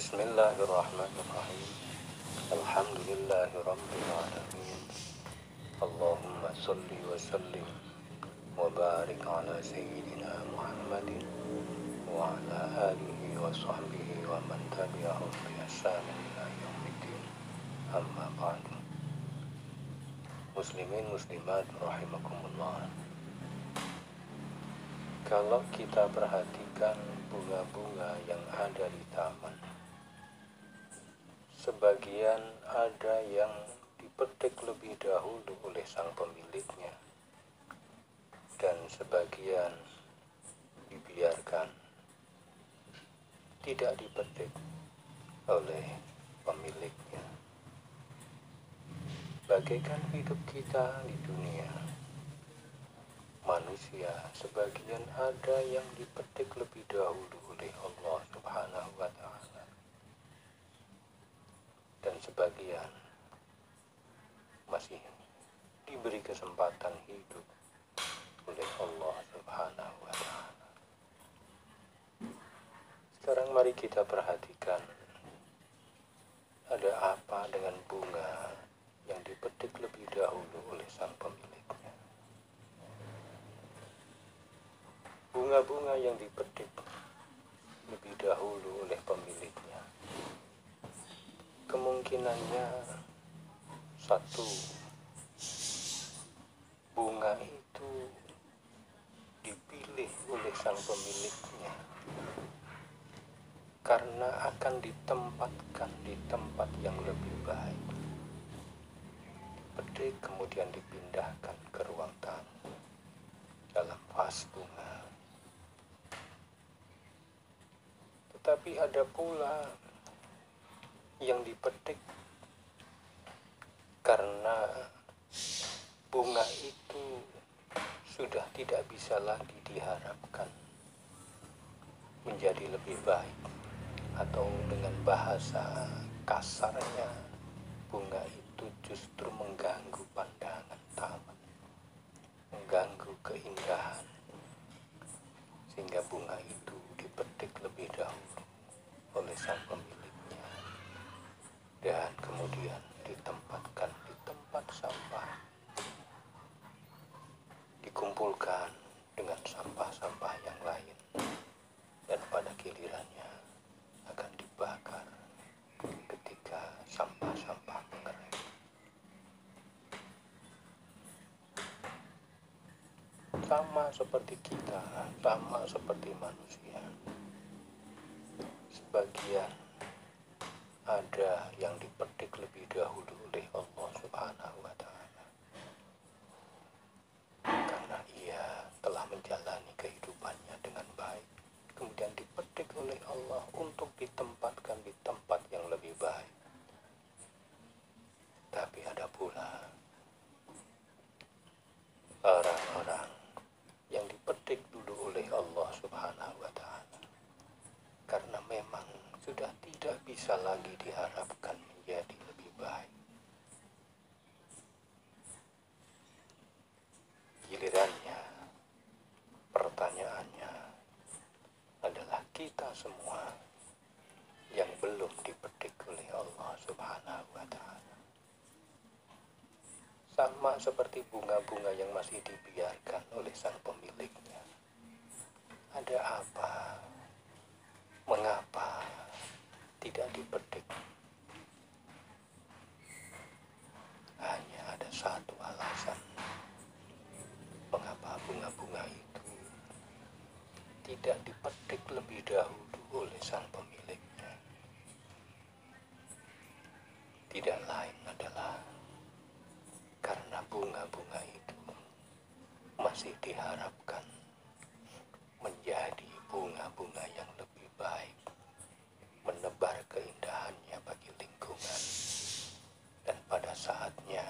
Bismillahirrahmanirrahim. Alhamdulillahirabbil alamin. Allahumma shalli wa sallim wa barik ala sayyidina Muhammadin wa ala alihi wa sahbihi wa man tabi'ahum bi ihsan ila yaumiddin. Amma ba'du. Muslimin muslimat rahimakumullah. Kalau kita perhatikan bunga-bunga yang ada di taman, sebagian ada yang dipetik lebih dahulu oleh sang pemiliknya, dan sebagian dibiarkan tidak dipetik oleh pemiliknya. Bagaikan hidup kita di dunia, manusia sebagian ada yang dipetik lebih dahulu oleh Allah Subhanahu wa Ta'ala, dan sebagian masih diberi kesempatan hidup oleh Allah Subhanahu wa Ta'ala. Sekarang mari kita perhatikan, ada apa dengan bunga yang dipetik lebih dahulu oleh sang pemiliknya. Bunga-bunga yang dipetik lebih dahulu oleh pemiliknya, kemungkinannya satu, bunga itu dipilih oleh sang pemiliknya karena akan ditempatkan di tempat yang lebih baik. Dipetik kemudian dipindahkan ke ruang tamu dalam vas bunga. Tetapi ada pula yang dipetik karena bunga itu sudah tidak bisa lagi diharapkan menjadi lebih baik, atau dengan bahasa kasarnya, bunga itu justru mengganggu pandangan taman, mengganggu keindahan, sehingga bunga itu dipetik lebih dahulu oleh sang pemiliknya dan kemudian ditempatkan di tempat sampah, dikumpulkan dengan sampah-sampah yang lain, dan pada gilirannya akan dibakar ketika sampah-sampah mengering. Sama seperti kita, sama seperti manusia, sebagian ada yang dipetik lebih dahulu oleh Allah Subhanahu wa Ta'ala karena ia telah menjalani kehidupannya dengan baik, kemudian dipetik oleh Allah untuk ditempatkan di tempat yang lebih baik. Tapi ada pula orang-orang yang dipetik dulu oleh Allah Subhanahu wa Ta'ala karena memang sudah tidak bisa lagi diharapkan menjadi lebih baik. Gilirannya, pertanyaannya adalah kita semua yang belum dipetik oleh Allah Subhanahu wa Ta'ala. Sama seperti bunga-bunga yang masih dibiarkan oleh sang pemiliknya. Ada apa? Mengapa tidak dipetik? Hanya ada satu alasan mengapa bunga-bunga itu tidak dipetik lebih dahulu oleh sang pemiliknya. Tidak lain adalah karena bunga-bunga itu masih diharapkan menjadi bunga-bunga yang lebih baik, menebar keindahannya bagi lingkungan, dan pada saatnya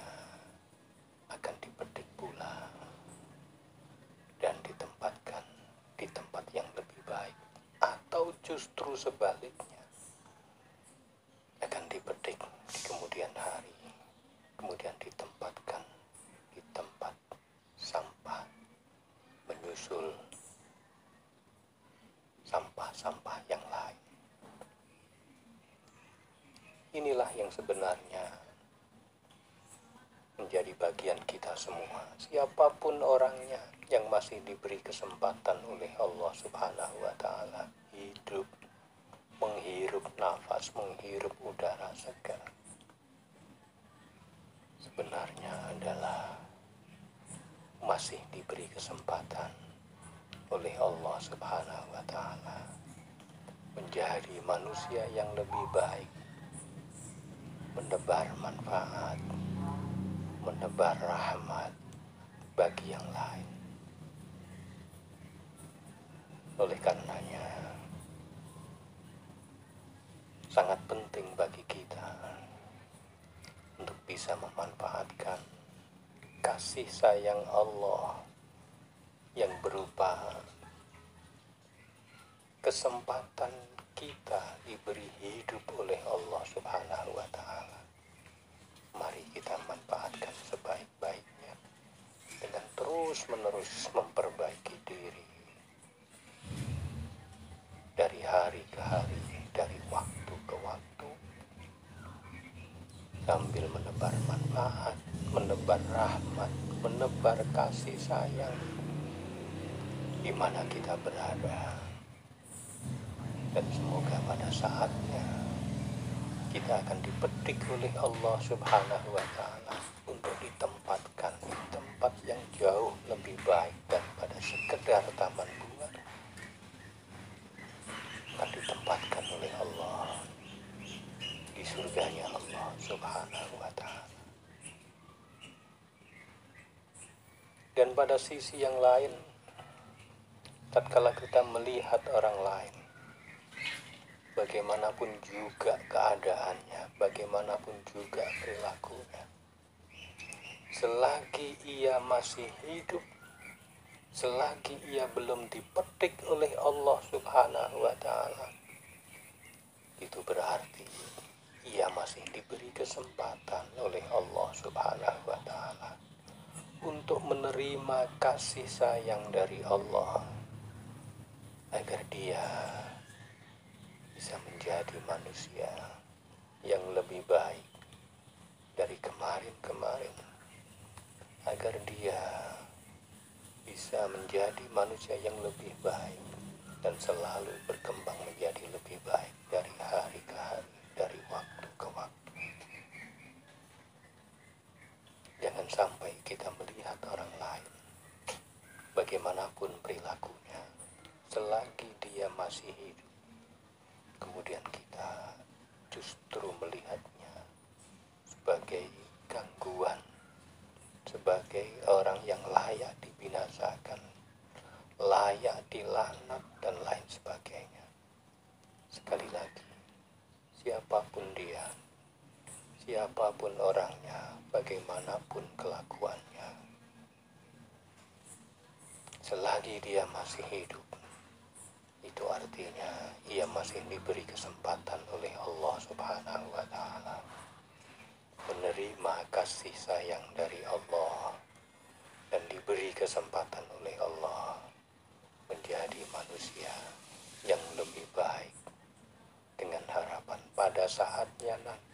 akan dipetik pula dan ditempatkan di tempat yang lebih baik, atau justru sebaliknya akan dipetik di kemudian hari, kemudian ditempatkan di tempat sampah, menyusul sampah-sampah yang lain. Inilah yang sebenarnya menjadi bagian kita semua. Siapapun orangnya yang masih diberi kesempatan oleh Allah Subhanahu wa Ta'ala hidup, menghirup nafas, menghirup udara segar, sebenarnya adalah masih diberi kesempatan oleh Allah Subhanahu wa Ta'ala menjadi manusia yang lebih baik, menebar manfaat, menebar rahmat bagi yang lain. Oleh karenanya, sangat penting bagi kita untuk bisa memanfaatkan kasih sayang Allah yang berupa kesempatan kita diberi hidup oleh Allah Subhanahu wa Ta'ala. Mari kita manfaatkan sebaik-baiknya dengan terus-menerus memperbaiki diri dari hari ke hari, dari waktu ke waktu, sambil menebar manfaat, menebar rahmat, menebar kasih sayang di mana kita berada. Dan semoga pada saatnya kita akan dipetik oleh Allah Subhanahu wa Ta'ala untuk ditempatkan di tempat yang jauh lebih baik daripada sekedar taman bunga. Akan ditempatkan oleh Allah di surganya Allah Subhanahu wa Ta'ala. Dan pada sisi yang lain, tatkala kita melihat orang lain, bagaimanapun juga keadaannya, bagaimanapun juga perilakunya, selagi ia masih hidup, selagi ia belum dipetik oleh Allah Subhanahu wa Ta'ala, itu berarti ia masih diberi kesempatan oleh Allah Subhanahu wa Ta'ala untuk menerima kasih sayang dari Allah, agar dia bisa menjadi manusia yang lebih baik dari kemarin-kemarin, agar dia bisa menjadi manusia yang lebih baik dan selalu berkembang menjadi lebih baik dari hari ke hari, dari waktu ke waktu. Jangan sampai kita melihat orang lain, bagaimanapun perilakunya, selagi dia masih hidup, kemudian kita justru melihatnya sebagai gangguan, sebagai orang yang layak dibinasakan, layak dilaknat, dan lain sebagainya. Sekali lagi, siapapun dia, siapapun orangnya, bagaimanapun kelakuannya, selagi dia masih hidup, itu artinya ia masih diberi kesempatan oleh Allah Subhanahu wa Ta'ala menerima kasih sayang dari Allah dan diberi kesempatan oleh Allah menjadi manusia yang lebih baik, dengan harapan pada saatnya nanti